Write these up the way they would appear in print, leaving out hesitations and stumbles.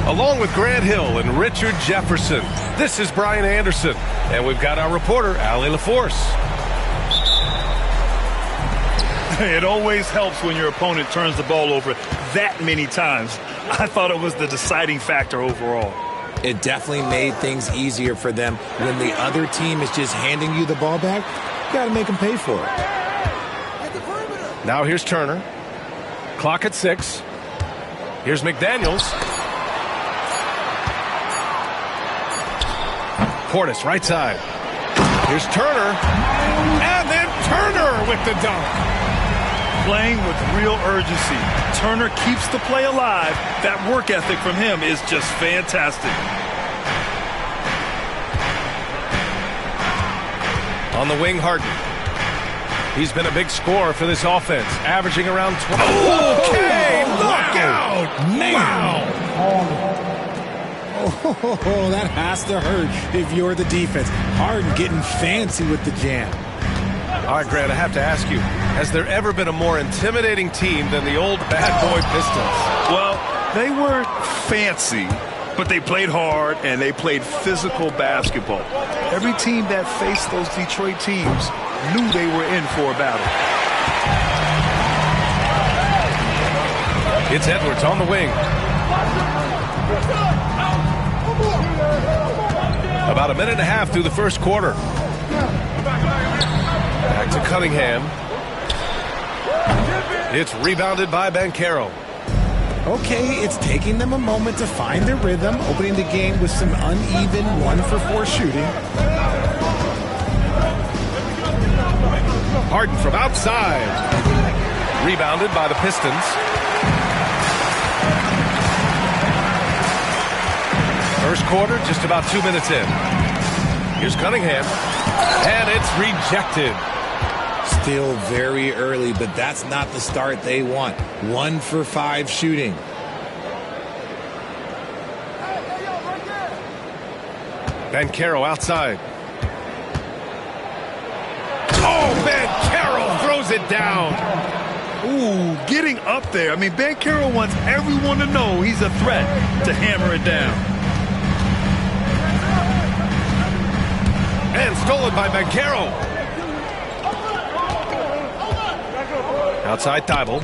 Along with Grant Hill and Richard Jefferson, this is Brian Anderson. And we've got our reporter, Allie LaForce. It always helps when your opponent turns the ball over that many times. I thought it was the deciding factor overall. It definitely made things easier for them. When the other team is just handing you the ball back, you got to make them pay for it. Now here's Turner. Clock at 6. Here's McDaniels. Portis, right side. Here's Turner. And then Turner with the dunk. Playing with real urgency. Turner keeps the play alive. That work ethic from him is just fantastic. On the wing, Harden. He's been a big scorer for this offense, averaging around 12. Okay, look out! Man. Oh, that has to hurt if you're the defense. Harden getting fancy with the jam. All right, Grant, I have to ask you, has there ever been a more intimidating team than the old bad boy Pistons? Well, they weren't fancy, but they played hard and they played physical basketball. Every team that faced those Detroit teams knew they were in for a battle. It's Edwards on the wing. About a minute and a half through the first quarter. Back to Cunningham. It's rebounded by Banchero. Okay, it's taking them a moment to find their rhythm, opening the game with some uneven 1-for-4 shooting. Harden from outside. Rebounded by the Pistons. First quarter, just about 2 minutes in. Here's Cunningham. And it's rejected. Still very early, but that's not the start they want. 1-for-5 shooting. Banchero outside. Oh, Banchero throws it down. Ooh, getting up there. I mean, Banchero wants everyone to know he's a threat to hammer it down. And stolen by Banchero. Outside Thibault.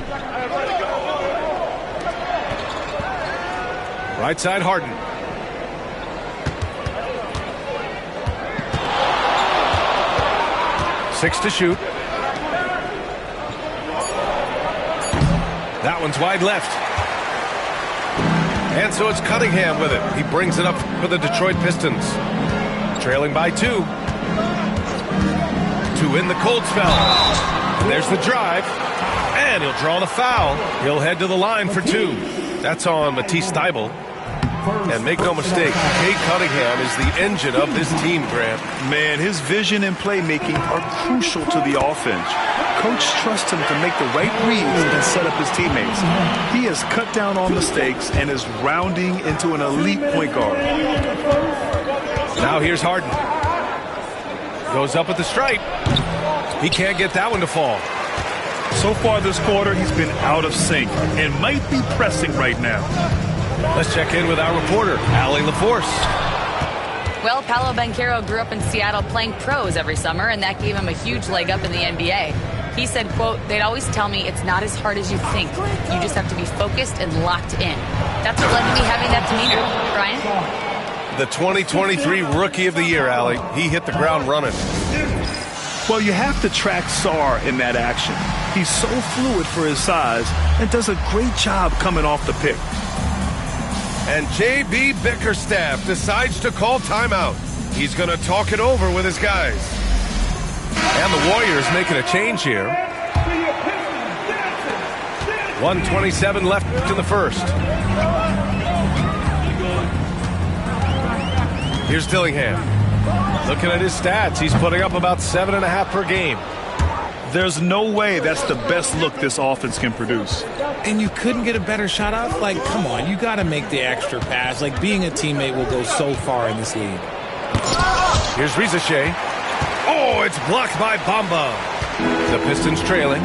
Right side Harden. Six to shoot. That one's wide left. And so it's Cunningham with it. He brings it up for the Detroit Pistons. Trailing by 2. 2 in the cold spell. And there's the drive. And he'll draw the foul. He'll head to the line for 2. That's on Matisse Thybulle. And make no mistake, Cade Cunningham is the engine of this team, Grant. Man, his vision and playmaking are crucial to the offense. Coach trusts him to make the right reads and set up his teammates. He has cut down on mistakes and is rounding into an elite point guard. Now here's Harden. Goes up with the stripe. He can't get that one to fall. So far this quarter, he's been out of sync and might be pressing right now. Let's check in with our reporter, Allie LaForce. Well, Paolo Banchero grew up in Seattle playing pros every summer, and that gave him a huge leg up in the NBA. He said, quote, "They'd always tell me it's not as hard as you think. You just have to be focused and locked in." That's what led to me having that demeanor. Brian? The 2023 Rookie of the Year, Allie. He hit the ground running. Well, you have to track Sarr in that action. He's so fluid for his size and does a great job coming off the pick. And J.B. Bickerstaff decides to call timeout. He's going to talk it over with his guys. And the Warriors making a change here. 1:27 left in the first. Here's Dillingham. Looking at his stats, he's putting up about 7.5 per game. There's no way that's the best look this offense can produce. And you couldn't get a better shot off? Like, come on, you got to make the extra pass. Like, being a teammate will go so far in this league. Here's Rizachet. Oh, it's blocked by Bamba. The Pistons trailing.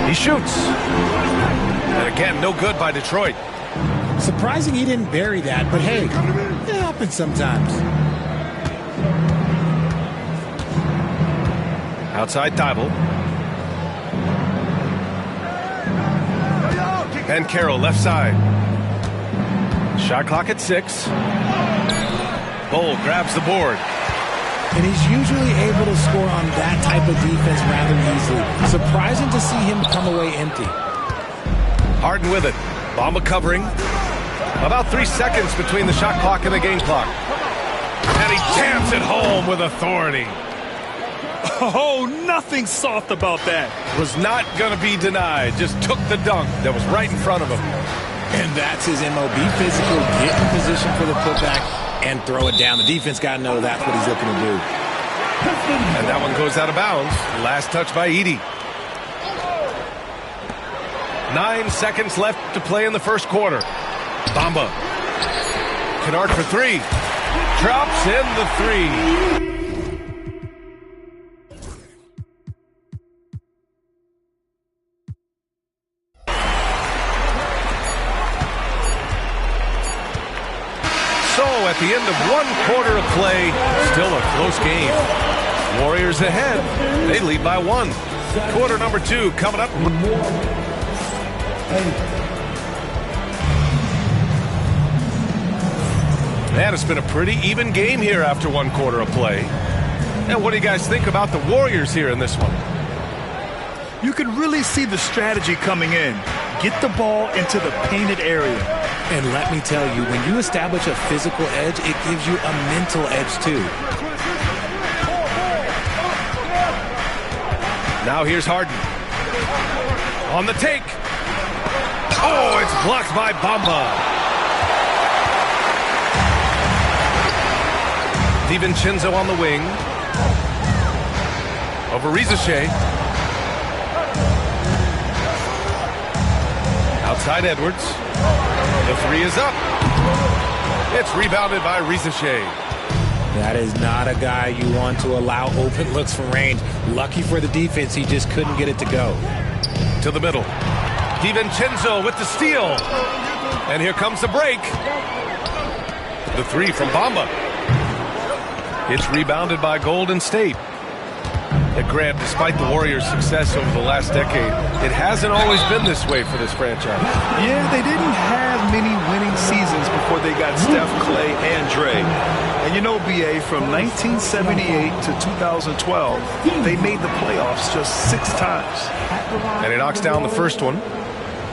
He shoots. And again, no good by Detroit. Surprising he didn't bury that, but hey, it happens sometimes. Outside Thibault. And Carroll left side. Shot clock at 6. Bull grabs the board. And he's usually able to score on that type of defense rather easily. Surprising to see him come away empty. Harden with it. Bamba covering. About 3 seconds between the shot clock and the game clock. And he jams it home with authority. Oh, nothing soft about that. Was not going to be denied. Just took the dunk that was right in front of him. And that's his MO. Be physical, get in position for the putback, and throw it down. The defense got to know that's what he's looking to do. And that one goes out of bounds. Last touch by Edey. 9 seconds left to play in the first quarter. Bamba. Kennard for 3. Drops in the 3. So at the end of 1 quarter of play, still a close game. Warriors ahead. They lead by 1. Quarter number 2 coming up. Man, it's been a pretty even game here after 1 quarter of play. And what do you guys think about the Warriors here in this one? You can really see the strategy coming in. Get the ball into the painted area. And let me tell you, when you establish a physical edge, it gives you a mental edge too. Now here's Harden. On the take. Oh, it's blocked by Bamba. DiVincenzo on the wing. Over Rizachet. Outside Edwards. The 3 is up. It's rebounded by Rizachet. That is not a guy you want to allow open looks from range. Lucky for the defense, he just couldn't get it to go. To the middle. DiVincenzo with the steal. And here comes the break. The 3 from Bamba. It's rebounded by Golden State. And Grant, despite the Warriors' success over the last decade, it hasn't always been this way for this franchise. Yeah, they didn't have many winning seasons before they got Steph, Clay, and Dre. And you know, BA, from 1978 to 2012, they made the playoffs just 6 times. And he knocks down the first one.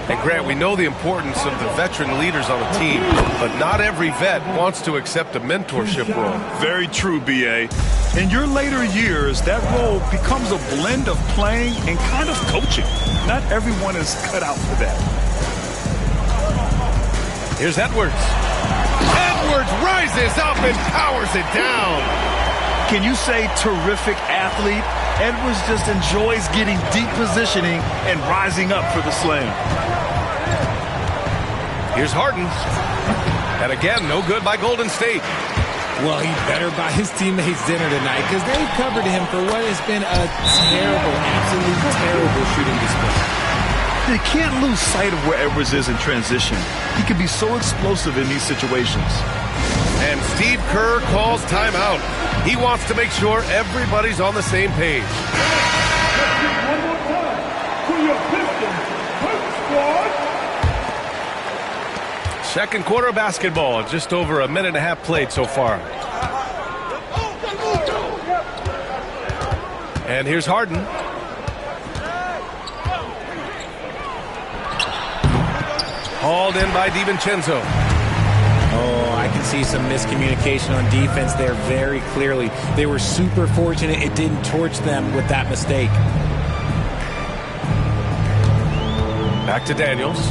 And Grant, we know the importance of the veteran leaders on a team, but not every vet wants to accept a mentorship role. Very true, BA. In your later years, that role becomes a blend of playing and kind of coaching. Not everyone is cut out for that. Here's Edwards. Edwards rises up and powers it down. Can you say terrific athlete? Edwards just enjoys getting deep positioning and rising up for the slam. Here's Harden. And again, no good by Golden State. Well, he better buy his teammates dinner tonight because they've covered him for what has been a terrible, absolutely terrible shooting display. They can't lose sight of where Edwards is in transition. He can be so explosive in these situations. And Steve Kerr calls timeout. He wants to make sure everybody's on the same page. One more time for your Pistons squad. Second quarter of basketball, just over a minute and a half played so far. And here's Harden. Hauled in by DiVincenzo. Oh, I can see some miscommunication on defense there very clearly. They were super fortunate it didn't torch them with that mistake. Back to Daniels.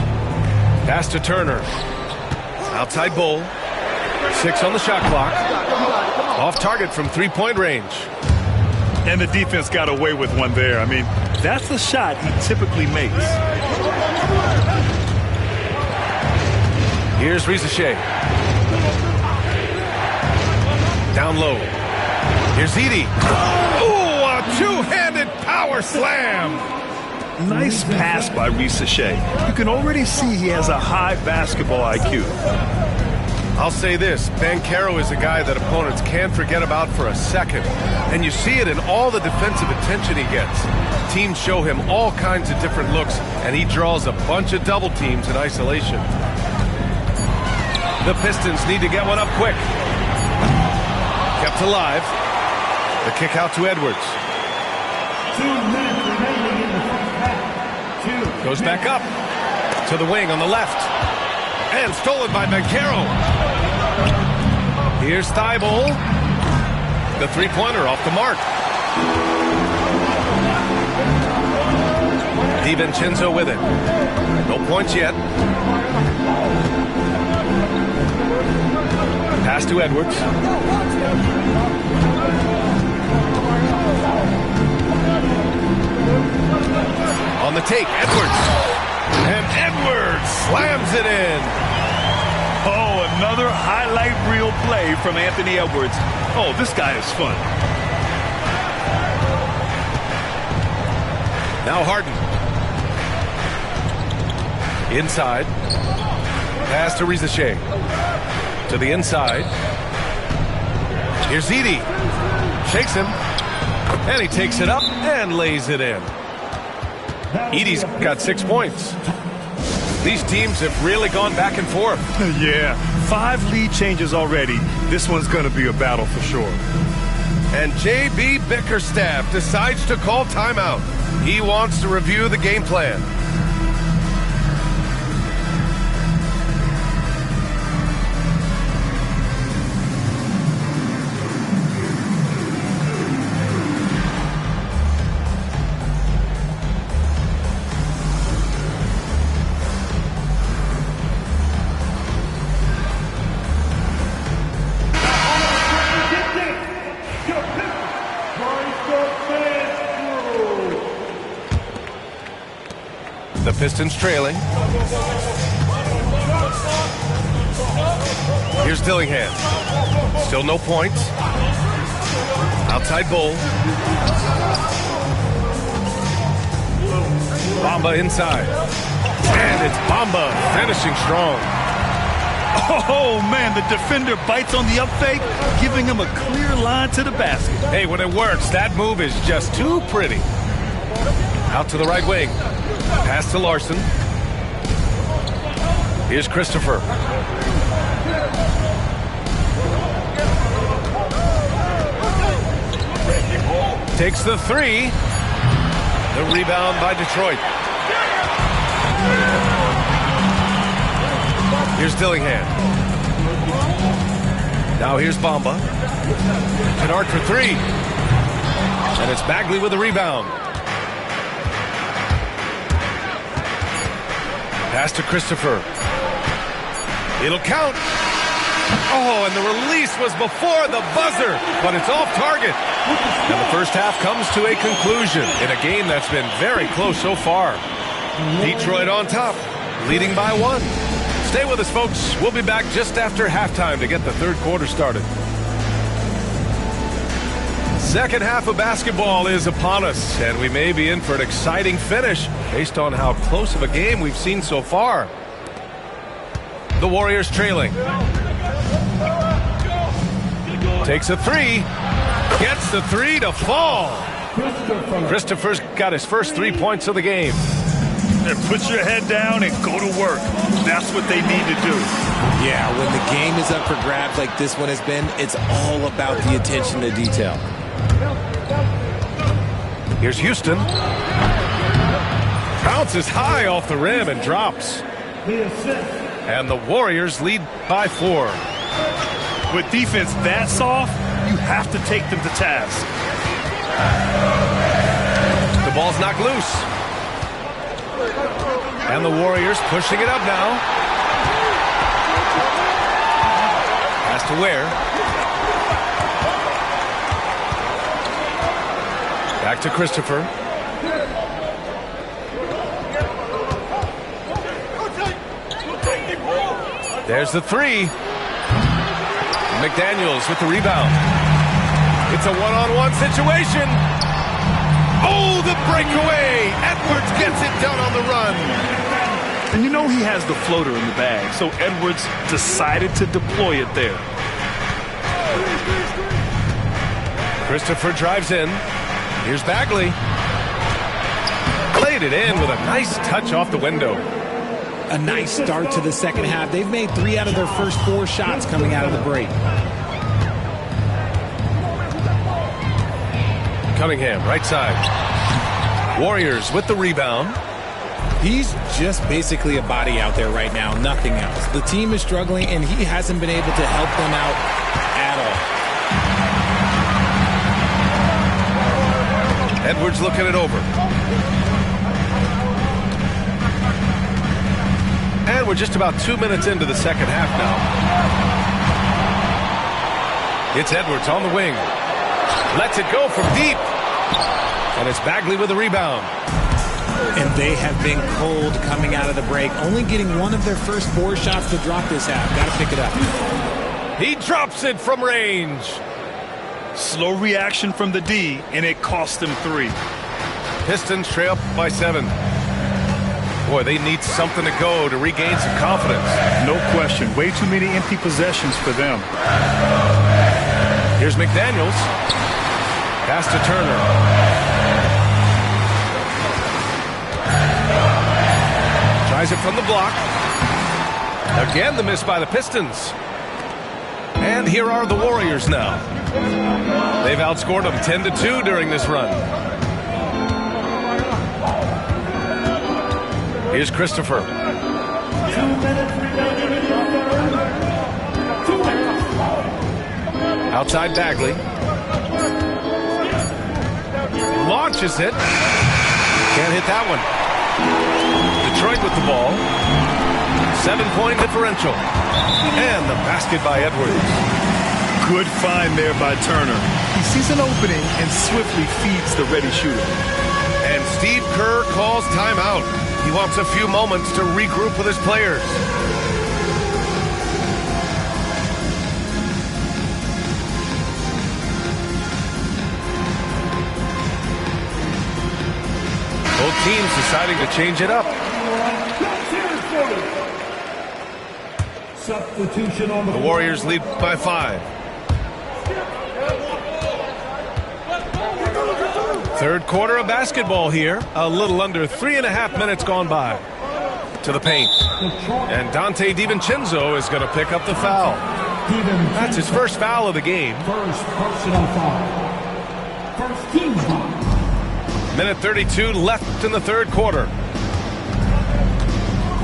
Pass to Turner. Outside Bull. 6 on the shot clock. Off target from 3-point range. And the defense got away with one there. I mean, that's the shot he typically makes. Here's Rizachet. Down low. Here's Edey. Oh, a two-handed power power slam. Nice pass by Ricochet. You can already see he has a high basketball IQ. I'll say this, Banchero is a guy that opponents can't forget about for a second. And you see it in all the defensive attention he gets. Teams show him all kinds of different looks, and he draws a bunch of double teams in isolation. The Pistons need to get one up quick. Kept alive. The kick out to Edwards. 2 minutes remaining in the first half. Goes back up to the wing on the left. And stolen by Banchero. Here's Thibault. The three-pointer off the mark. DiVincenzo with it. No points yet. Pass to Edwards. On the take, Edwards. And Edwards slams it in. Oh, another highlight reel play from Anthony Edwards. Oh, this guy is fun. Now Harden. Inside. Pass to Ricochet. To the inside. Here's Edey. Shakes him. And he takes it up and lays it in. Edey's got 6 points. These teams have really gone back and forth. Yeah, 5 lead changes already. This one's going to be a battle for sure. And J.B. Bickerstaff decides to call timeout. He wants to review the game plan. The Pistons trailing. Here's Dillingham. Still no points. Outside Bull. Bamba inside. And it's Bamba finishing strong. Oh, man, the defender bites on the up fake, giving him a clear line to the basket. Hey, when it works, that move is just too pretty. Out to the right wing. Pass to Larson. Here's Christopher. Takes the three. The rebound by Detroit. Here's Dillingham. Now here's Bamba. Kennard for three. And it's Bagley with the rebound. Pass to Christopher. It'll count. Oh, and the release was before the buzzer, but it's off target. And the first half comes to a conclusion in a game that's been very close so far. Detroit on top, leading by 1. Stay with us, folks. We'll be back just after halftime to get the third quarter started. Second half of basketball is upon us, and we may be in for an exciting finish based on how close of a game we've seen so far. The Warriors trailing. Takes a three. Gets the three to fall. Christopher's got his first 3 points of the game. Put your head down and go to work. That's what they need to do. Yeah, when the game is up for grabs like this one has been, it's all about the attention to detail. Here's Houston. Bounces high off the rim and drops. And the Warriors lead by 4. With defense that soft, you have to take them to task. The ball's knocked loose. And the Warriors pushing it up now. Pass to Ware. Back to Christopher. There's the three. McDaniels with the rebound. It's a one-on-one situation. Oh, the breakaway. Edwards gets it done on the run. And you know he has the floater in the bag, so Edwards decided to deploy it there. Christopher drives in. Here's Bagley. Played it in with a nice touch off the window. A nice start to the second half. They've made 3 out of their first 4 shots coming out of the break. Cunningham, right side. Warriors with the rebound. He's just basically a body out there right now, nothing else. The team is struggling, and he hasn't been able to help them out at all. Edwards looking it over. And we're just about 2 minutes into the second half now. It's Edwards on the wing. Lets it go from deep. And it's Bagley with the rebound. And they have been cold coming out of the break, only getting 1 of their first 4 shots to drop this half. Got to pick it up. He drops it from range. Slow reaction from the D, and it cost them 3. Pistons trail by 7. Boy, they need something to go to regain some confidence. No question. Way too many empty possessions for them. Here's McDaniels. Pass to Turner. Tries it from the block. Again, the miss by the Pistons. And here are the Warriors now. They've outscored them 10-2 during this run. Here's Christopher. 2 minutes remaining in the third. Outside Bagley. Launches it. Can't hit that one. Detroit with the ball. 7-point differential. And the basket by Edwards. Good find there by Turner. He sees an opening and swiftly feeds the ready shooter. And Steve Kerr calls timeout. He wants a few moments to regroup with his players. Both teams deciding to change it up. Substitution on The Warriors lead by 5. Third quarter of basketball here. A little under 3.5 minutes gone by. To the paint. And Dante DiVincenzo is going to pick up the foul. That's his first foul of the game. First personal foul. First team foul. Minute 32 left in the third quarter.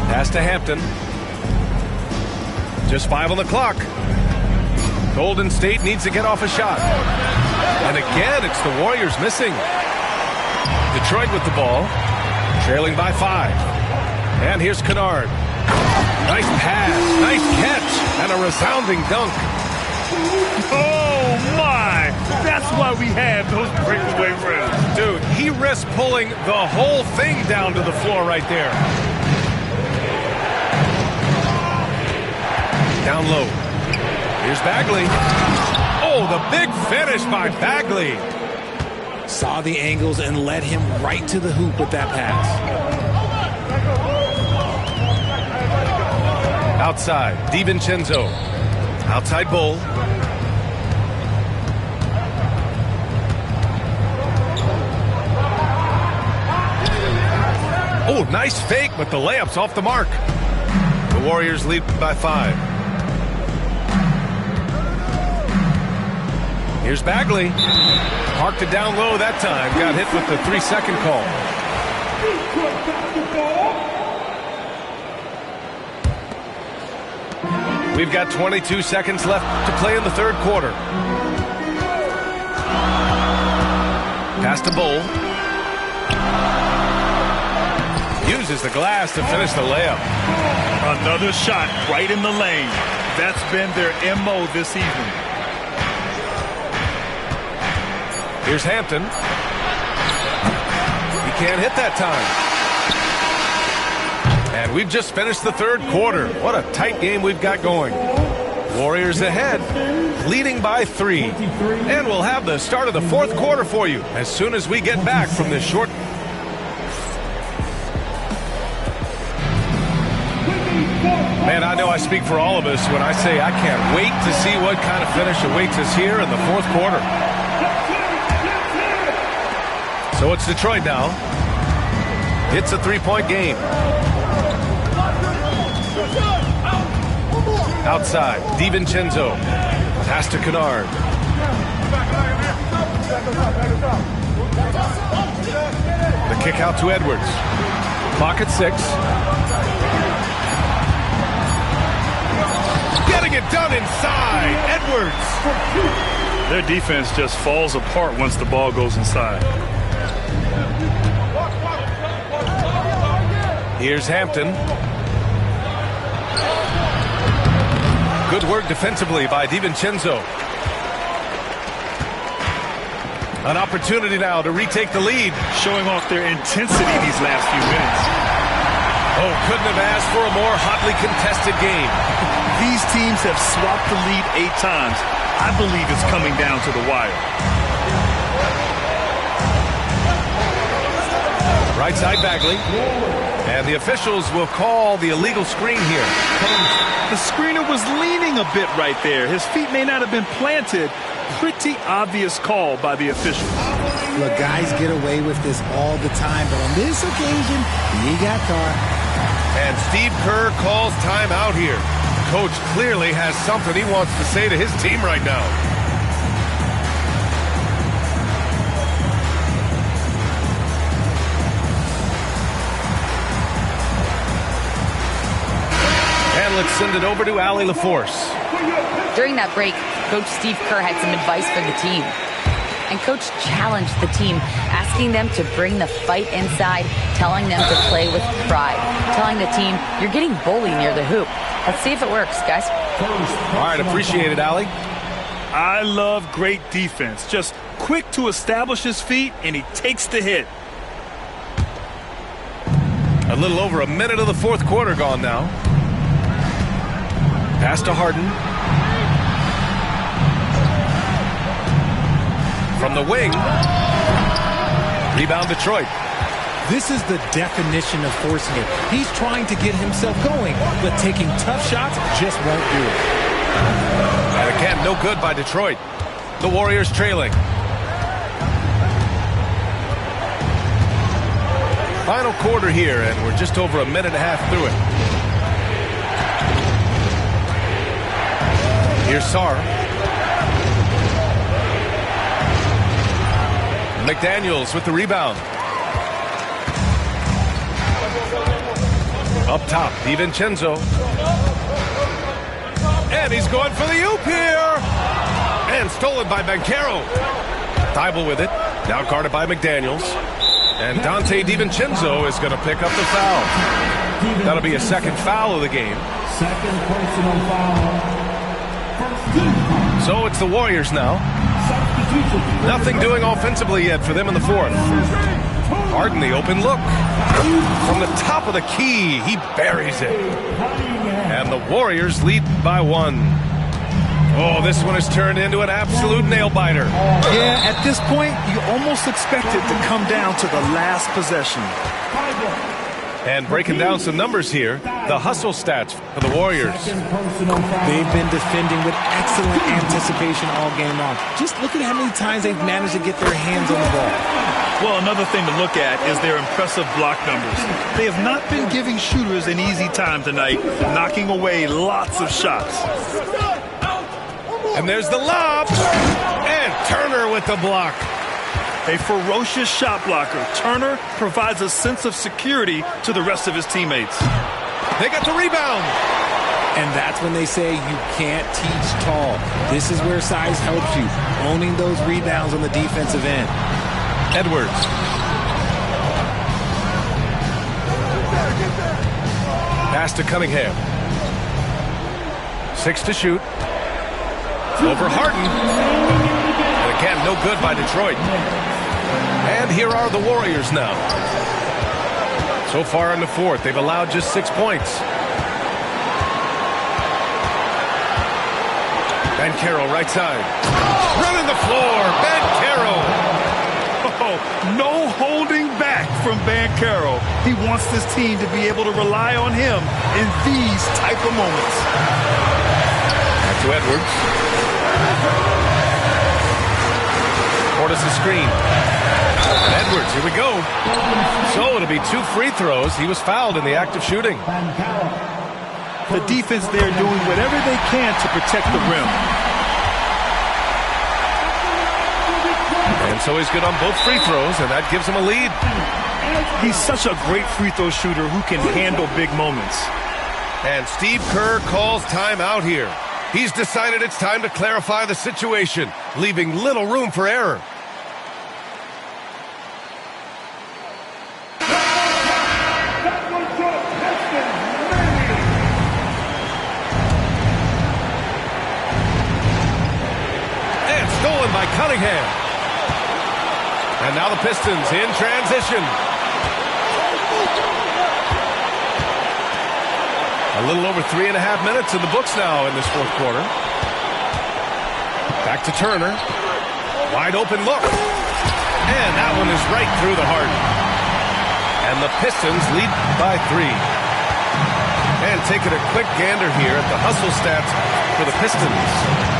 Pass to Hampton. Just 5 on the clock. Golden State needs to get off a shot. And again, it's the Warriors missing. Detroit with the ball, trailing by 5. And here's Kennard. Nice pass, nice catch, and a resounding dunk. Oh, my! That's why we have those breakaway rims. Dude, he risked pulling the whole thing down to the floor right there. Down low. Here's Bagley. Oh, the big finish by Bagley. Saw the angles and led him right to the hoop with that pass. Outside, DiVincenzo. Outside Bull. Oh, nice fake, but the layup's off the mark. The Warriors lead by 5. Here's Bagley. Parked it down low that time. Got hit with the 3-second call. We've got 22 seconds left to play in the third quarter. Pass to Bull. Uses the glass to finish the layup. Another shot right in the lane. That's been their MO this season. Here's Hampton. He can't hit that time. And we've just finished the third quarter. What a tight game we've got going. Warriors ahead, leading by 3. And we'll have the start of the fourth quarter for you as soon as we get back from this short. Man, I know I speak for all of us when I say I can't wait to see what kind of finish awaits us here in the fourth quarter. So it's Detroit now. It's a 3-point game. Outside, DiVincenzo. Pass to Kennard. The kick out to Edwards. Clock at 6. Getting it done inside. Edwards. Their defense just falls apart once the ball goes inside. Here's Hampton. Good work defensively by DiVincenzo. An opportunity now to retake the lead. Showing off their intensity these last few minutes. Oh, couldn't have asked for a more hotly contested game. These teams have swapped the lead 8 times. I believe it's coming down to the wire. Right side Bagley. And the officials will call the illegal screen here. The screener was leaning a bit right there. His feet may not have been planted. Pretty obvious call by the officials. Look, guys get away with this all the time, but on this occasion, he got caught. And Steve Kerr calls timeout here. Coach clearly has something he wants to say to his team right now. And let's send it over to Allie LaForce. During that break, Coach Steve Kerr had some advice for the team. And Coach challenged the team, asking them to bring the fight inside, telling them to play with pride, telling the team, you're getting bullied near the hoop. Let's see if it works, guys. All right, appreciate it, Allie. I love great defense. Just quick to establish his feet, and he takes the hit. A little over a minute of the fourth quarter gone now. Pass to Harden. From the wing. Rebound Detroit. This is the definition of forcing it. He's trying to get himself going, but taking tough shots just won't do it. And again, no good by Detroit. The Warriors trailing. Final quarter here, and we're just over a minute and a half through it. Here's Sarr. McDaniels with the rebound. Up top, DiVincenzo. And he's going for the oop here. And stolen by Banchero. Thibault with it. Now guarded by McDaniels. And Dante DiVincenzo is going to pick up the foul. That'll be a second foul of the game. Second personal foul. So it's the Warriors now. Nothing doing offensively yet for them in the fourth. Harden, the open look. From the top of the key, he buries it. And the Warriors lead by 1. Oh, this one has turned into an absolute nail-biter. Yeah, at this point, you almost expect it to come down to the last possession. And breaking down some numbers here, the hustle stats for the Warriors. They've been defending with excellent anticipation all game long. Just look at how many times they've managed to get their hands on the ball. Well, another thing to look at is their impressive block numbers. They have not been giving shooters an easy time tonight, knocking away lots of shots. And there's the lob. And Turner with the block. A ferocious shot blocker. Turner provides a sense of security to the rest of his teammates. They got the rebound. And that's when they say you can't teach tall. This is where size helps you, owning those rebounds on the defensive end. Edwards. Pass to Cunningham. 6 to shoot. Over Harden. And again, no good by Detroit. And here are the Warriors now. So far in the fourth, they've allowed just 6 points. Carroll, right side. Running the floor. Carroll. Oh, no holding back from Carroll. He wants this team to be able to rely on him in these type of moments. Back to Edwards. Portis' screen. And Edwards, here we go. So it'll be 2 free throws. He was fouled in the act of shooting. The defense there doing whatever they can to protect the rim. And so he's good on both free throws, and that gives him a lead. He's such a great free throw shooter who can handle big moments. And Steve Kerr calls timeout here. He's decided it's time to clarify the situation, leaving little room for error. And stolen by Cunningham. And now the Pistons in transition. A little over 3.5 minutes in the books now in this fourth quarter. Back to Turner. Wide open look. And that one is right through the heart. And the Pistons lead by 3. And taking a quick gander here at the hustle stats for the Pistons.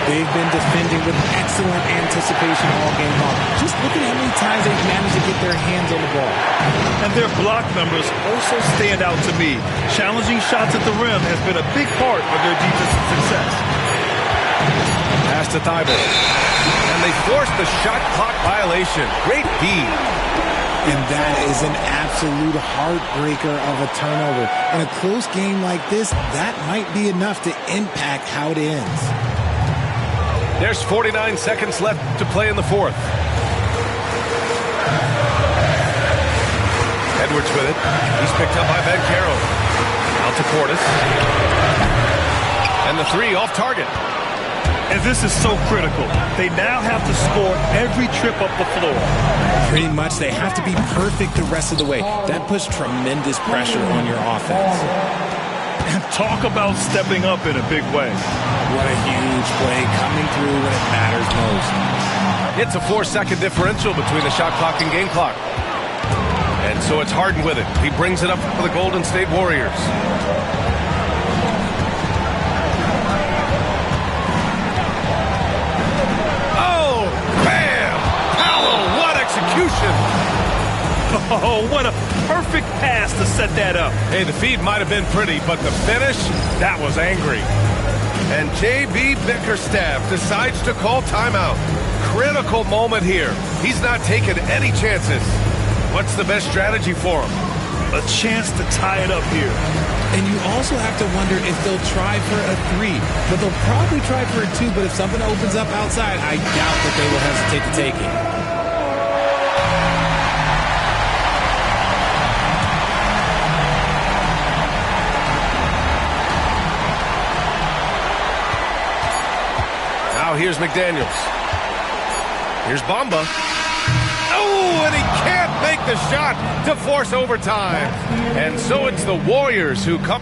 They've been defending with excellent anticipation all game long. Just look at how many times they've managed to get their hands on the ball. And their block numbers also stand out to me. Challenging shots at the rim has been a big part of their defensive success. Pass to Thibault. And they forced the shot clock violation. Great D. And that is an absolute heartbreaker of a turnover. In a close game like this, that might be enough to impact how it ends. There's 49 seconds left to play in the fourth. Edwards with it. He's picked up by Carroll. Out to Portis. And the 3 off target. And this is so critical. They now have to score every trip up the floor. Pretty much they have to be perfect the rest of the way. That puts tremendous pressure on your offense. And talk about stepping up in a big way. What a huge play coming through when it matters most. It's a 4-second differential between the shot clock and game clock. And so it's Harden with it. He brings it up for the Golden State Warriors. Oh, bam! Paolo, what execution! Oh, what a perfect pass to set that up. Hey, the feed might have been pretty, but the finish, that was angry. And J.B. Bickerstaff decides to call timeout. Critical moment here. He's not taking any chances. What's the best strategy for him? A chance to tie it up here. And you also have to wonder if they'll try for a 3. But they'll probably try for a 2, but if something opens up outside, I doubt that they will hesitate to take it. Now here's McDaniels. Here's Bamba. Oh, and he can't make the shot to force overtime. And so it's the Warriors who come.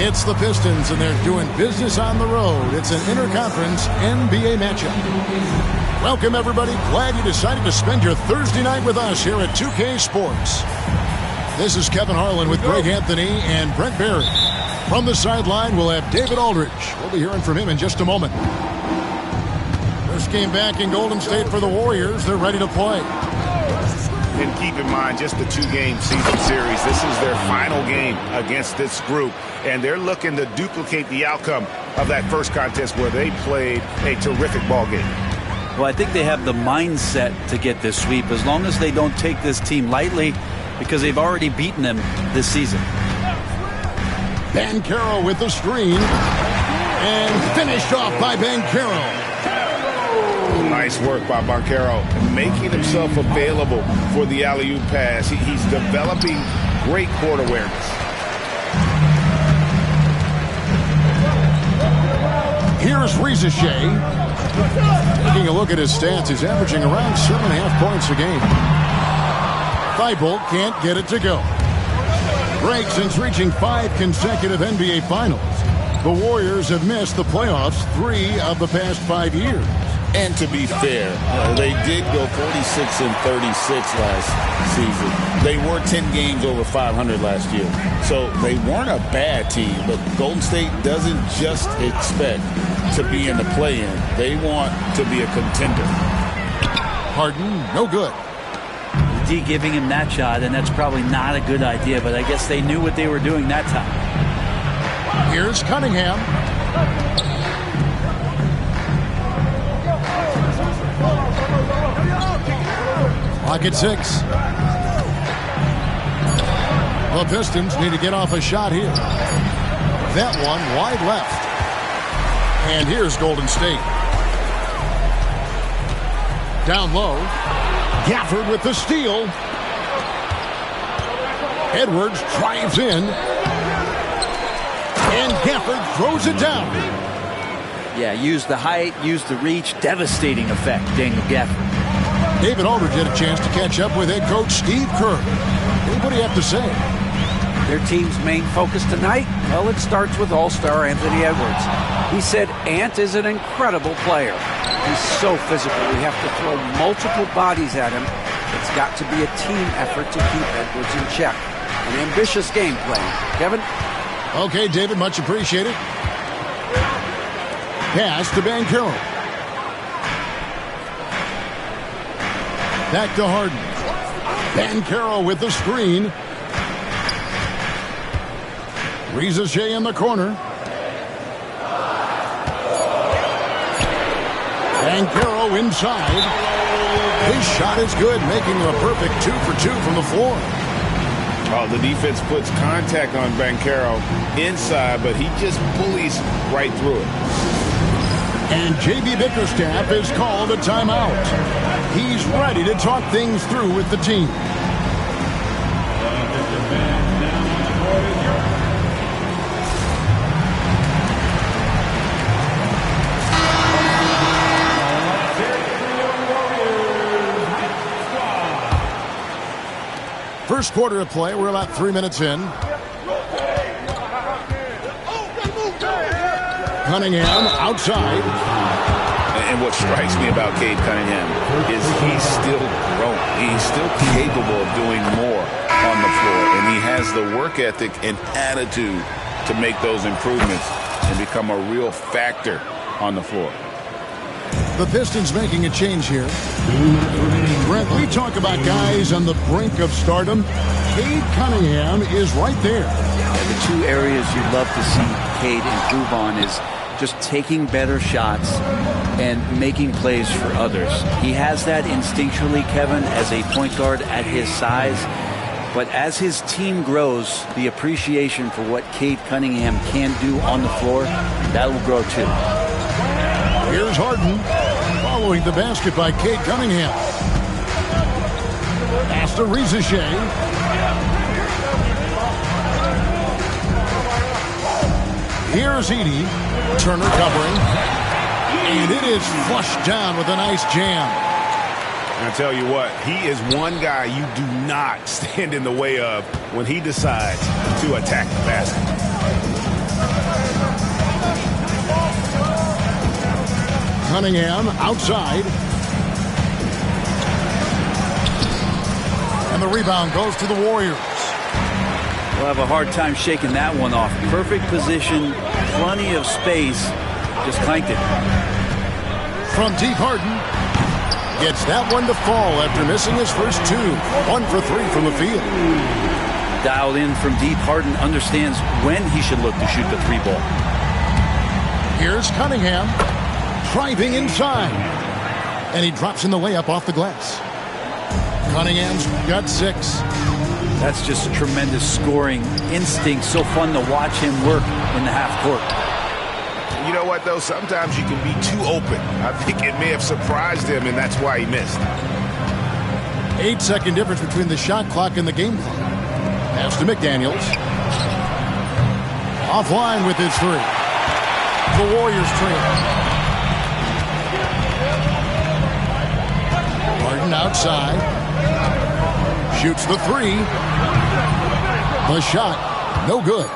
It's the Pistons, and they're doing business on the road. It's an interconference NBA matchup. Welcome, everybody. Glad you decided to spend your Thursday night with us here at 2K Sports. This is Kevin Harlan with Greg Anthony and Brent Barry. From the sideline, we'll have David Aldridge. We'll be hearing from him in just a moment. First game back in Golden State for the Warriors. They're ready to play. And keep in mind, just the two-game season series. This is their final game against this group, and they're looking to duplicate the outcome of that first contest where they played a terrific ball game. Well, I think they have the mindset to get this sweep as long as they don't take this team lightly because they've already beaten them this season. Banchero with the screen and finished off by Banchero. Nice work by Banchero, making himself available for the alley-oop pass. He's developing great court awareness. Here's Rizachet. Taking a look at his stats, he's averaging around 7.5 points a game. Thibault can't get it to go. Break since reaching 5 consecutive NBA Finals. The Warriors have missed the playoffs 3 of the past 5 years. And to be fair, they did go 46-36 last season. They were 10 games over 500 last year. So they weren't a bad team, but Golden State doesn't just expect to be in the play-in. They want to be a contender. Harden, no good. D giving him that shot, and that's probably not a good idea, but I guess they knew what they were doing that time. Here's Cunningham. Clock at 6. The Pistons need to get off a shot here. That one wide left. And here's Golden State. Down low. Gafford with the steal. Edwards drives in. And Gafford throws it down. Yeah, use the height, use the reach. Devastating effect, Daniel Gafford. David Aldridge had a chance to catch up with head coach Steve Kerr. What do you have to say? Their team's main focus tonight? Well, it starts with All-Star Anthony Edwards. He said Ant is an incredible player. He's so physical. We have to throw multiple bodies at him. It's got to be a team effort to keep Edwards in check. An ambitious game plan. Kevin? Okay, David, much appreciated. Pass to Banchero. Back to Harden. Banchero with the screen. Rizachet in the corner. Banchero inside. His shot is good, making him a perfect 2 for 2 from the floor. Oh, the defense puts contact on Banchero inside, but he just bullies right through it. And J.B. Bickerstaff is called a timeout. He's ready to talk things through with the team. First quarter of play, we're about 3 minutes in. Cunningham outside. And what strikes me about Cade Cunningham is he's still growing. He's still capable of doing more on the floor. And he has the work ethic and attitude to make those improvements and become a real factor on the floor. The Pistons making a change here. Brent, we talk about guys on the brink of stardom. Cade Cunningham is right there. The two areas you'd love to see Cade improve on is just taking better shots and making plays for others. He has that instinctually, Kevin, as a point guard at his size. But as his team grows, the appreciation for what Cade Cunningham can do on the floor, that will grow too. Here's Harden following the basket by Cade Cunningham. Pass to Shea. Here's Edey. Turner covering. And it is flushed down with a nice jam. I tell you what, he is one guy you do not stand in the way of when he decides to attack the basket. Cunningham outside. And the rebound goes to the Warriors. We'll have a hard time shaking that one off. Perfect position, plenty of space. Just clanked it. From deep, Harden gets that one to fall after missing his first two. 1 for 3 from the field. Dialed in from deep, Harden understands when he should look to shoot the three ball. Here's Cunningham driving inside. And he drops in the layup off the glass. Cunningham's got 6. That's just tremendous scoring instinct. So fun to watch him work in the half court. You know what, though? Sometimes you can be too open. I think it may have surprised him, and that's why he missed. 8-second difference between the shot clock and the game clock. Pass to McDaniels. Offline with his 3. The Warriors trail. Harden outside. Shoots the 3. The shot, no good.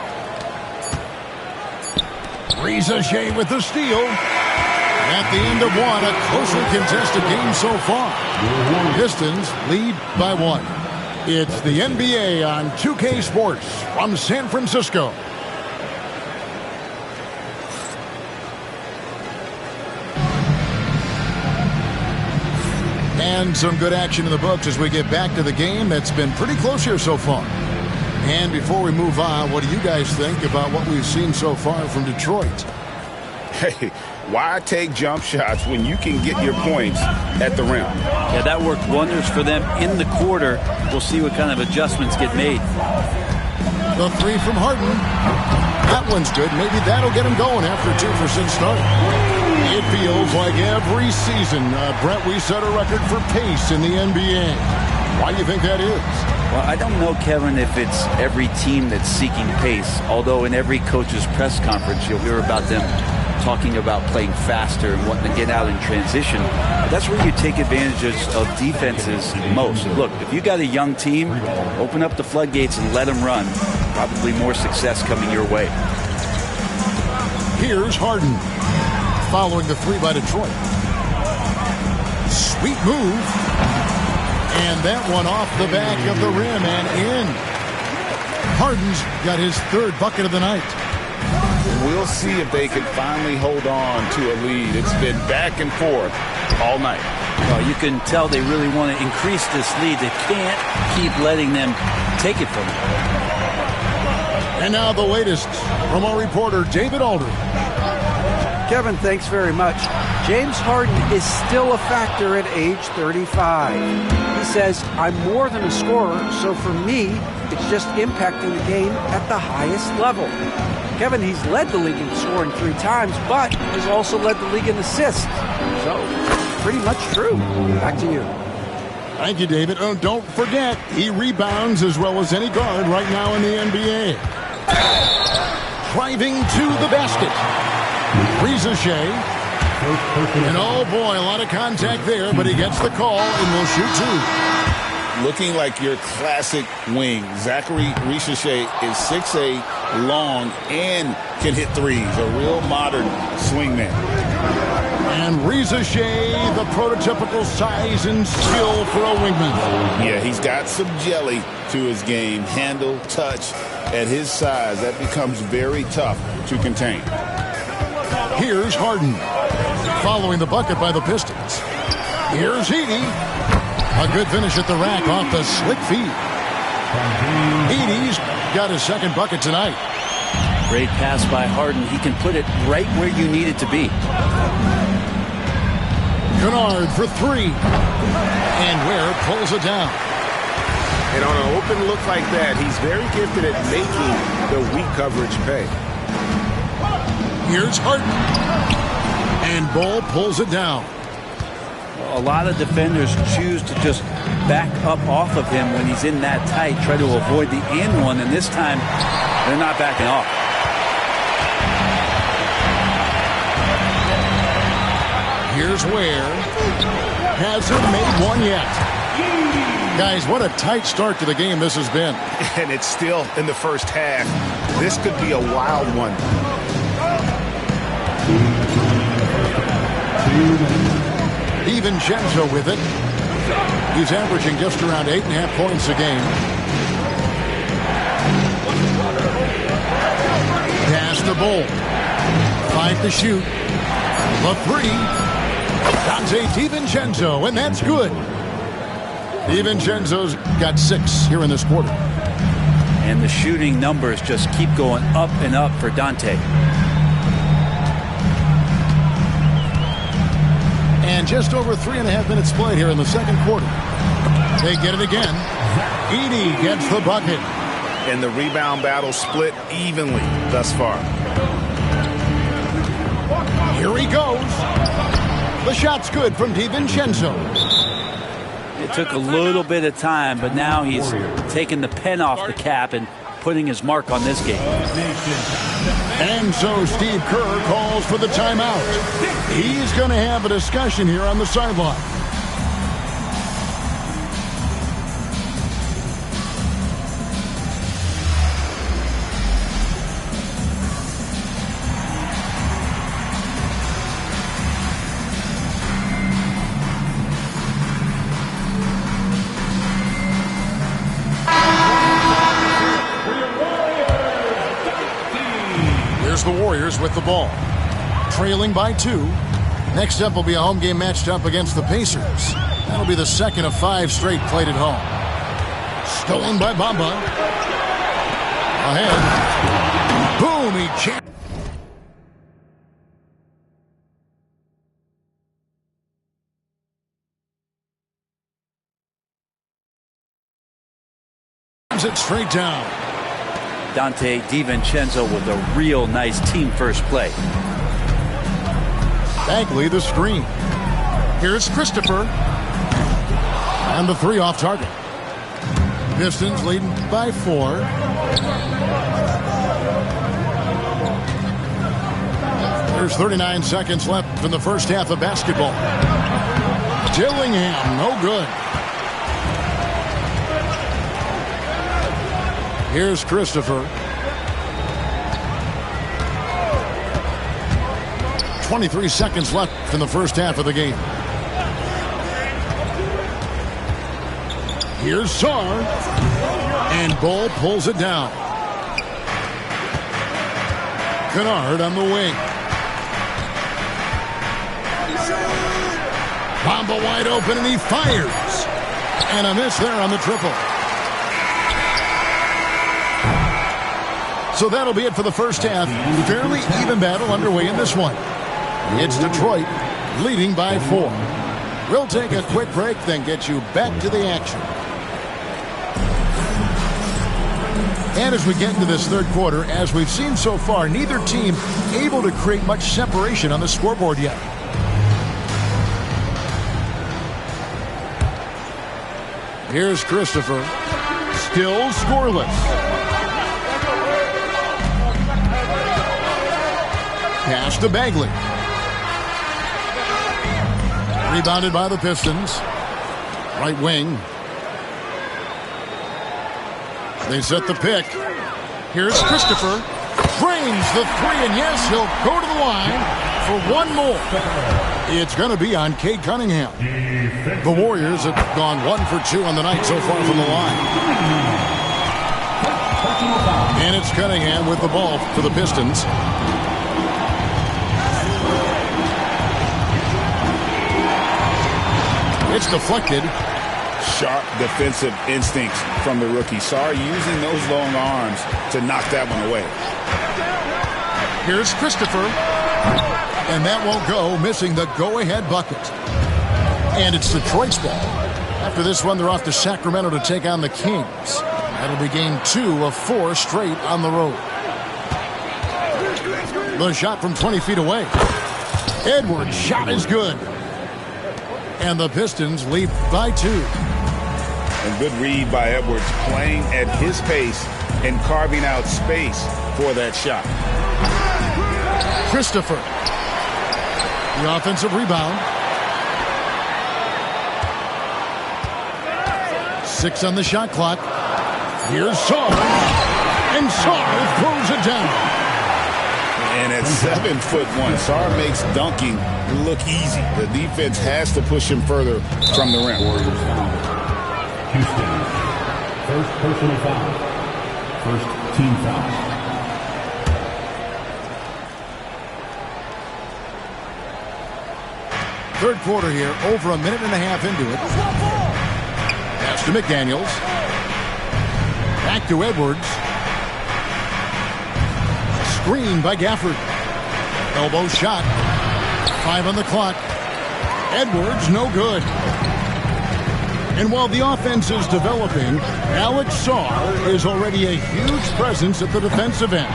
Shea with the steal. At the end of one, a closely contested game so far. Pistons lead by 1. It's the NBA on 2K Sports from San Francisco. And some good action in the books as we get back to the game that's been pretty close here so far. And before we move on, what do you guys think about what we've seen so far from Detroit? Hey, why take jump shots when you can get your points at the rim? Yeah, that worked wonders for them in the quarter. We'll see what kind of adjustments get made. The 3 from Harden. That one's good. Maybe that'll get him going after a 2 for 6 start. It feels like every season, Brent, we set a record for pace in the NBA. Why do you think that is? Well, I don't know, Kevin, if it's every team that's seeking pace, although in every coach's press conference you'll hear about them talking about playing faster and wanting to get out in transition. But that's where you take advantage of defenses most. Look, if you got a young team, open up the floodgates and let them run. Probably more success coming your way. Here's Harden following the 3 by Detroit. Sweet move. And that one off the back of the rim and in. Harden's got his 3rd bucket of the night. We'll see if they can finally hold on to a lead. It's been back and forth all night. Well, you can tell they really want to increase this lead. They can't keep letting them take it from them. And now the latest from our reporter, David Aldridge. Kevin, thanks very much. James Harden is still a factor at age 35. He says, I'm more than a scorer, so for me, it's just impacting the game at the highest level. Kevin, he's led the league in scoring 3 times, but has also led the league in assists. So, pretty much true. Back to you. Thank you, David. Oh, don't forget, he rebounds as well as any guard right now in the NBA. Driving to the basket. Shea. And oh boy, a lot of contact there, but he gets the call and will shoot 2. Looking like your classic wing. Zachary Shea is 6'8", long, and can hit threes. A real modern swingman. And Shea, the prototypical size and skill for a wingman. Yeah, he's got some jelly to his game. Handle, touch, At his size, that becomes very tough to contain. Here's Harden. Following the bucket by the Pistons. Here's Edey. A good finish at the rack off the slick feed. Edey's got his second bucket tonight. Great pass by Harden. He can put it right where you need it to be. Kennard for three. And Ware pulls it down. And on an open look like that, he's very gifted at making the weak coverage pay. Here's Harden. And Ball pulls it down. A lot of defenders choose to just back up off of him when he's in that tight, try to avoid the and one, and this time they're not backing off. Here's Ware. Hasn't made one yet. Guys, what a tight start to the game this has been. And it's still in the first half. This could be a wild one. DiVincenzo with it. He's averaging just around 8.5 points a game. Pass the Bull. 5 to shoot. The three. Dante DiVincenzo, and that's good. DiVincenzo's got 6 here in this quarter. And the shooting numbers just keep going up and up for Dante. And just over 3.5 minutes played here in the second quarter. They get it again. Edey gets the bucket. And the rebound battle split evenly thus far. Here he goes. The shot's good from DiVincenzo. It took a little bit of time, but now he's taking the pen off the cap and putting his mark on this game. And so Steve Kerr calls for the timeout. He's going to have a discussion here on the sideline. The Warriors with the ball, trailing by 2. Next up will be a home game matched up against the Pacers. That'll be the second of 5 straight played at home. Stolen by Bamba. Ahead. Boom, he jams it straight down. Dante DiVincenzo with a real nice team first play. Bagley the screen. Here's Christopher. And the 3 off target. Pistons leading by 4. There's 39 seconds left in the first half of basketball. Dillingham, no good. Here's Christopher. 23 seconds left in the first half of the game. Here's Sarr. And Bull pulls it down. Kennard on the wing. Bamba wide open, and he fires. And a miss there on the triple. So that'll be it for the first half. Fairly even battle underway in this one. It's Detroit leading by 4. We'll take a quick break, then get you back to the action. And as we get into this third quarter, as we've seen so far, neither team able to create much separation on the scoreboard yet. Here's Christopher. Still scoreless. Pass to Bagley. Rebounded by the Pistons. Right wing. They set the pick. Here's Christopher. Drains the 3, and yes, he'll go to the line for one more. It's going to be on Cade Cunningham. The Warriors have gone 1 for 2 on the night so far from the line. And it's Cunningham with the ball for the Pistons. It's deflected. Sharp defensive instincts from the rookie. Sarr using those long arms to knock that one away. Here's Christopher. And that won't go, missing the go-ahead bucket. And it's Detroit's ball. After this one, they're off to Sacramento to take on the Kings. That'll be game 2 of 4 straight on the road. The shot from 20 feet away. Edwards' shot is good. And the Pistons lead by 2. A good read by Edwards, playing at his pace and carving out space for that shot. Christopher. The offensive rebound. 6 on the shot clock. Here's Sarr. And Sarr throws it down. And at 7'1", Sarr makes dunking look easy. The defense has to push him further from the rim. Houston, first personal foul. First team foul. Third quarter here, over a minute and a half into it. Pass to McDaniels. Back to Edwards. Screen by Gafford. Elbow shot. 5 on the clock. Edwards, no good. And while the offense is developing, Alex Sarr is already a huge presence at the defensive end.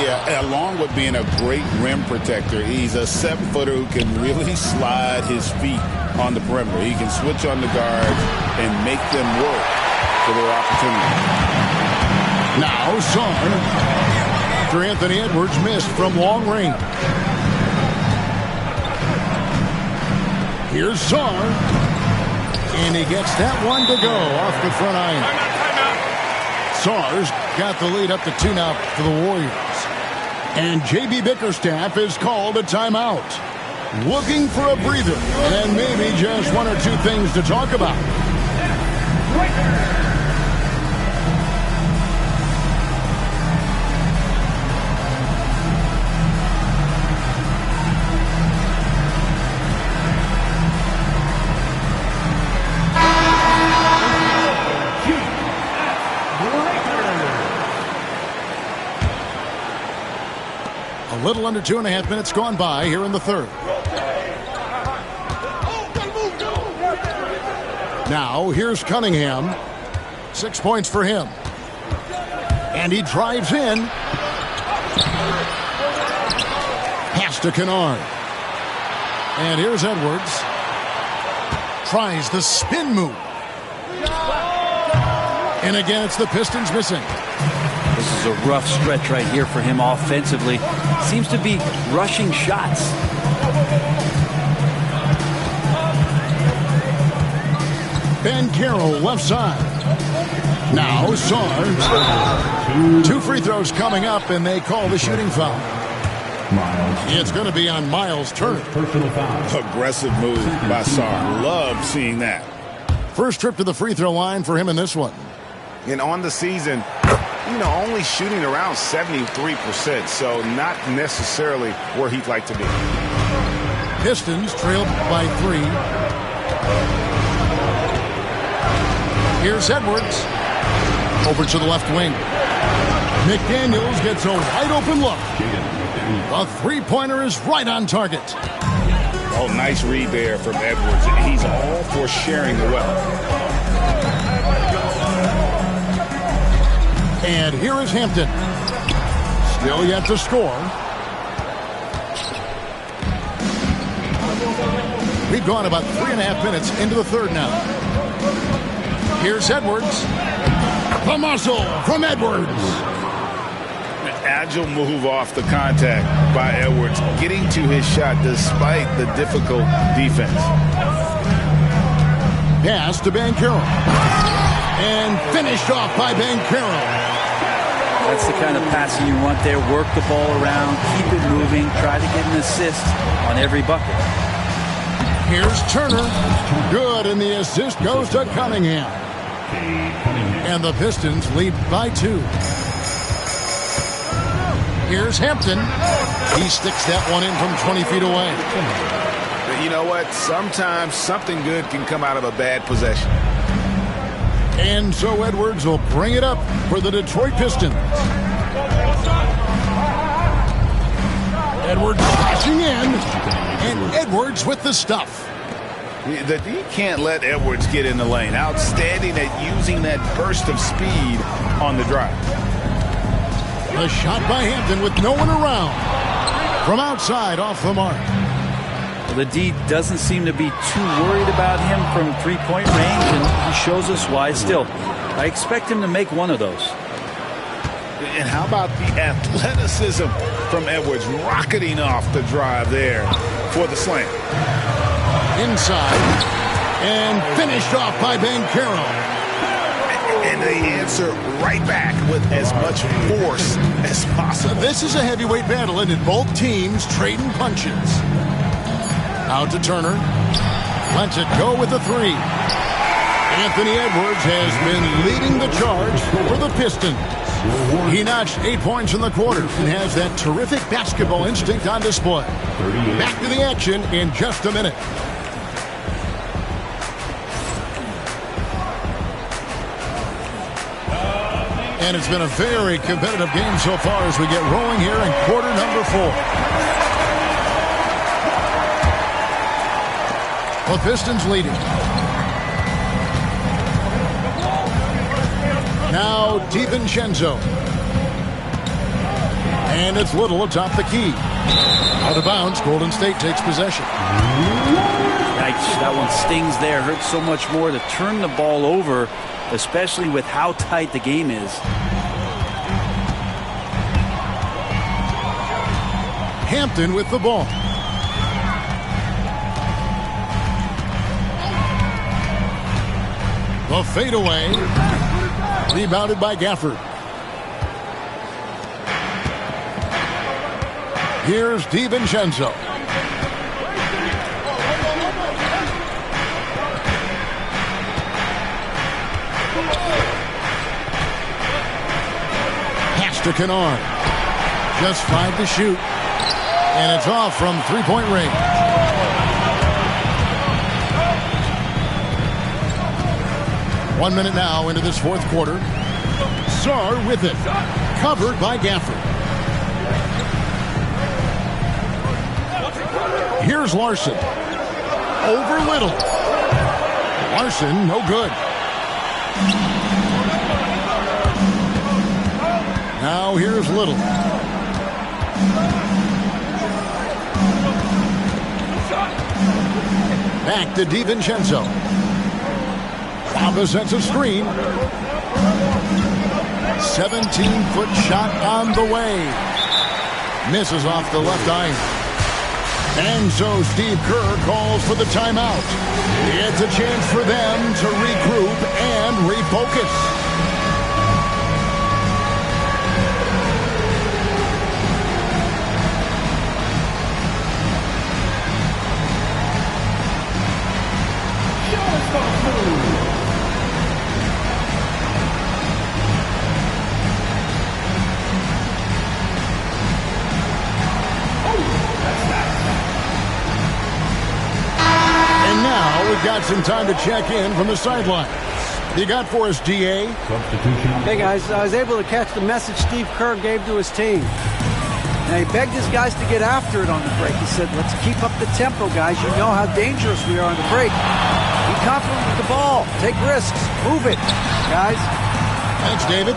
Yeah, along with being a great rim protector, he's a 7-footer who can really slide his feet on the perimeter. He can switch on the guards and make them work for their opportunity. Now Sarr. After Anthony Edwards missed from long range. Here's Sarr. And he gets that one to go off the front iron. Sarr's got the lead up to 2 now for the Warriors. And J.B. Bickerstaff is called a timeout. Looking for a breather and maybe just 1 or 2 things to talk about. A little under 2.5 minutes gone by here in the third. Now here's Cunningham. 6 points for him. And he drives in. Pass to Kennard. And here's Edwards. Tries the spin move. And again, it's the Pistons missing. This is a rough stretch right here for him offensively. Seems to be rushing shots. Ben Carroll left side. Now Sarr. 2 free throws coming up, and they call the shooting foul. It's going to be on Miles Turner. Aggressive move by Sarr. Love seeing that. First trip to the free throw line for him in this one. And on the season, only shooting around 73%, so not necessarily where he'd like to be. Pistons trailed by 3. Here's Edwards. Over to the left wing. McDaniels gets a wide open look. A 3-pointer is right on target. Oh, nice read there from Edwards. He's all for sharing the wealth. And here is Hampton. Still yet to score. We've gone about 3.5 minutes into the third now. Here's Edwards. The muscle from Edwards. An agile move off the contact by Edwards, getting to his shot despite the difficult defense. Pass to Ben Carroll. And finished off by Ben Carroll. That's the kind of passing you want there. Work the ball around, keep it moving, try to get an assist on every bucket. Here's Turner. Good, and the assist goes to Cunningham. And the Pistons lead by 2. Here's Hampton. He sticks that one in from 20 feet away. But you know what? Sometimes something good can come out of a bad possession. And so Edwards will bring it up for the Detroit Pistons. Edwards crashing in. And Edwards with the stuff. You can't let Edwards get in the lane. Outstanding at using that burst of speed on the drive. A shot by Hampton with no one around. From outside, off the mark. The D doesn't seem to be too worried about him from three-point range, and he shows us why. Still, I expect him to make one of those. And how about the athleticism from Edwards rocketing off the drive there for the slam. Inside, and finished off by Banchero. And they answer right back with as much force as possible. This is a heavyweight battle, and both teams trading punches. Out to Turner. Lets it go with the 3. Anthony Edwards has been leading the charge for the Pistons. He notched 8 points in the quarter and has that terrific basketball instinct on display. Back to the action in just a minute. And it's been a very competitive game so far as we get rolling here in quarter number 4. The Pistons leading. Now DiVincenzo. And it's Little atop the key. Out of bounds, Golden State takes possession. Yikes, that one stings there. Hurts so much more to turn the ball over, especially with how tight the game is. Hampton with the ball. The fadeaway. Rebounded by Gafford. Here's DiVincenzo. Pass to Kennard. Just 5 to shoot. And it's off from three-point range. One minute now into this fourth quarter. Sarr with it. Covered by Gafford. Here's Larson. Over Little. Larson, no good. Now here's Little. Back to DiVincenzo. Wamba sets a screen. 17-foot shot on the way. Misses off the left iron. And so Steve Kerr calls for the timeout. It's a chance for them to regroup and refocus. We've got some time to check in from the sidelines. You got for us, DA? Hey, guys, I was able to catch the message Steve Kerr gave to his team. Now, he begged his guys to get after it on the break. He said, let's keep up the tempo, guys. You know how dangerous we are on the break. Be confident with the ball. Take risks. Move it, guys. Thanks, David.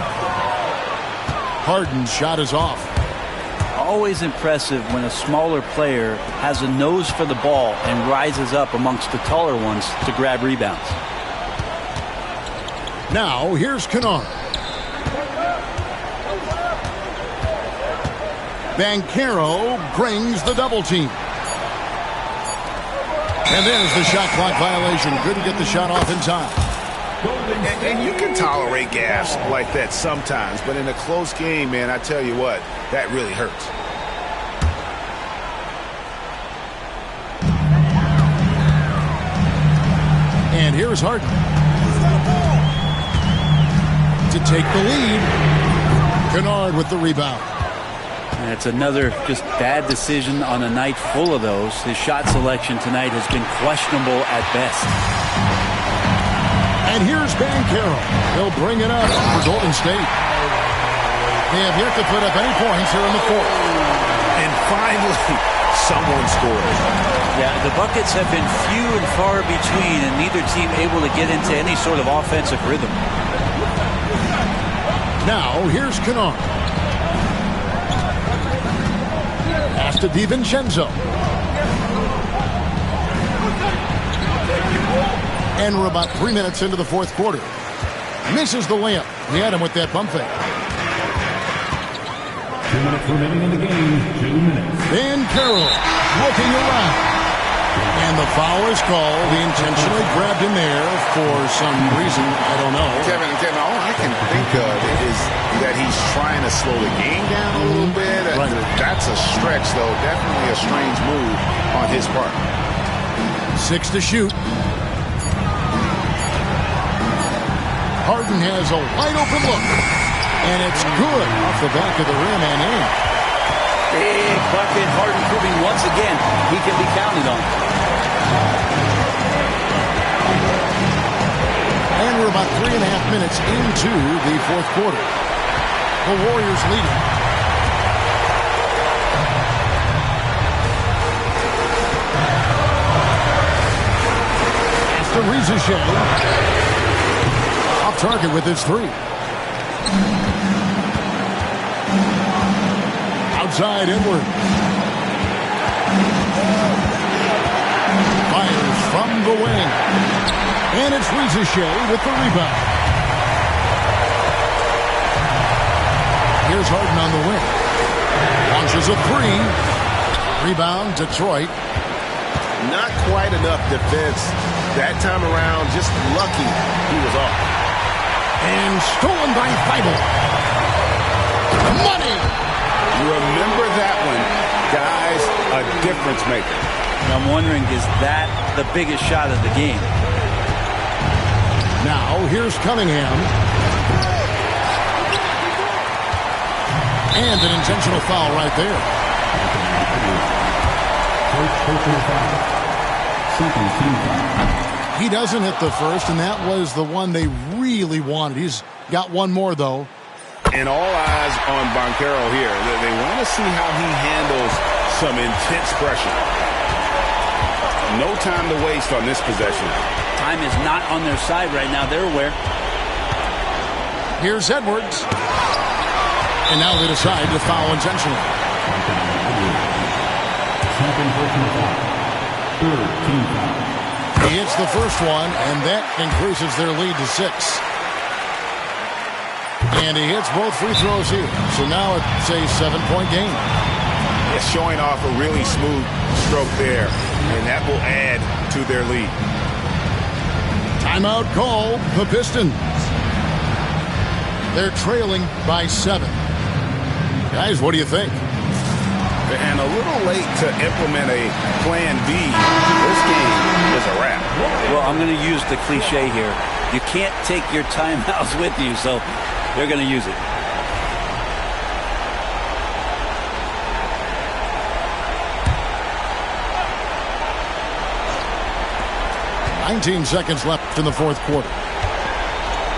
Harden's shot is off. Always impressive when a smaller player has a nose for the ball and rises up amongst the taller ones to grab rebounds. Now, here's Kennard. Banchero brings the double team. And there's the shot clock violation. Couldn't get the shot off in time. And you can tolerate gaffes like that sometimes, but in a close game, man, I tell you what, that really hurts. And here's Harden. to take the lead. Kennard with the rebound. It's another just bad decision on a night full of those. His shot selection tonight has been questionable at best. And here's Banchero. He'll bring it up for Golden State. They have yet to put up any points here in the fourth. And finally, someone scores. Yeah, the buckets have been few and far between, and neither team able to get into any sort of offensive rhythm. Now, here's Kennard. Pass to DiVincenzo. And we're about 3 minutes into the fourth quarter. Misses the layup. He had him with that pump fake. 2 minutes remaining in the game. 2 minutes. Banchero looking around. And the foul is called. He intentionally grabbed him there for some reason. I don't know. Kevin, all I can think of is that he's trying to slow the game down a little bit. Right. That's a stretch, though. Definitely a strange move on his part. 6 to shoot. Harden has a wide open look. And it's good off the back of the rim and in. Big bucket. Harden proving once again he can be counted on. And we're about 3.5 minutes into the fourth quarter. The Warriors leading. It's to Rizichet. Off target with his three. Outside Edward. Fires from the wing. And it's Rizichet with the rebound. Here's Harden on the wing. Launches a three. Rebound, Detroit. Not quite enough defense that time around. Just lucky he was off. And stolen by Thibault. Money! Remember that one. Guys, a difference maker. I'm wondering, is that the biggest shot of the game? Now, here's Cunningham. And an intentional foul right there. He doesn't hit the first, and that was the one they really wanted. He's got one more, though. And all eyes on Banchero here. They want to see how he handles some intense pressure. No time to waste on this possession. Time is not on their side right now. They're aware. Here's Edwards. And now they decide to foul intentionally. He hits the first one, and that increases their lead to 6. And he hits both free throws here. So now it's a 7-point game. It's showing off a really smooth stroke there, and that will add to their lead. Timeout call, the Pistons. They're trailing by 7. Guys, what do you think? And a little late to implement a plan B. This game is a wrap. Well, I'm going to use the cliche here. You can't take your timeouts with you, so they're going to use it. "19 seconds left in the fourth quarter.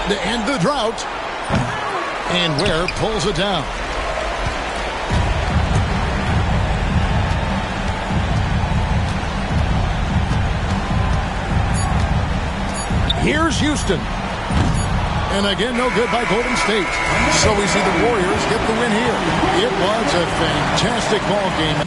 To end the drought. And Ware pulls it down. Here's Houston. And again, no good by Golden State. So we see the Warriors get the win here. It was a fantastic ball game.